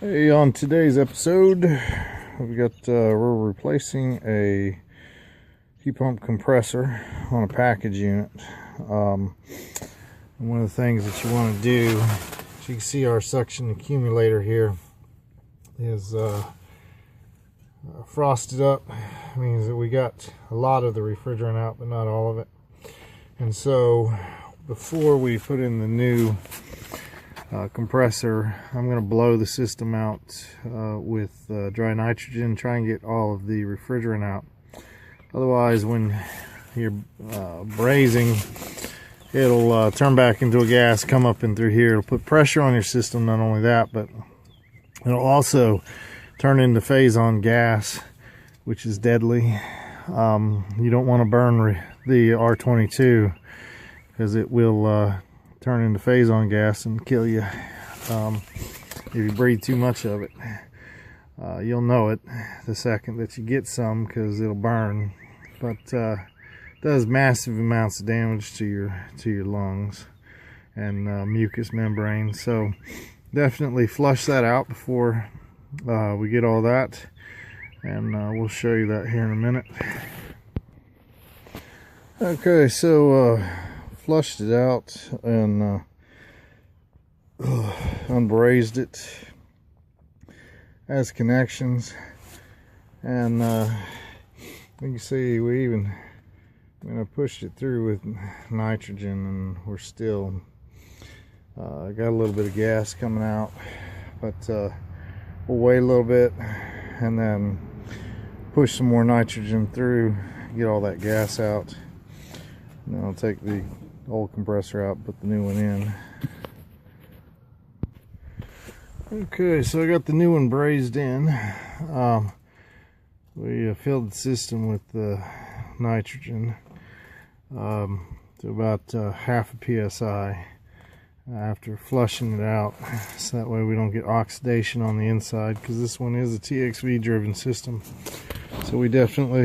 Hey, on today's episode, we're replacing a heat pump compressor on a package unit. And one of the things that you want to do, as you can see, our suction accumulator here is frosted up. It means that we got a lot of the refrigerant out, but not all of it. And so, before we put in the new compressor, I'm going to blow the system out with dry nitrogen, try and get all of the refrigerant out. Otherwise, when you're brazing, it'll turn back into a gas, come up and through here. It'll put pressure on your system. Not only that, but it'll also turn into phase-on gas, which is deadly. You don't want to burn the R22 because it will turn into phase-on gas and kill you if you breathe too much of it. You'll know it the second that you get some, because it'll burn, but does massive amounts of damage to your lungs and mucous membrane. So definitely flush that out before we get all that, and we'll show you that here in a minute. Okay, so flushed it out and unbrazed it. Has connections, and you can see I pushed it through with nitrogen, and we're still got a little bit of gas coming out, but we'll wait a little bit and then push some more nitrogen through, get all that gas out. And then I'll take the old compressor out, put the new one in. Okay, so I got the new one brazed in. We filled the system with nitrogen to about half a psi after flushing it out, so that way we don't get oxidation on the inside, because this one is a TXV driven system, so we definitely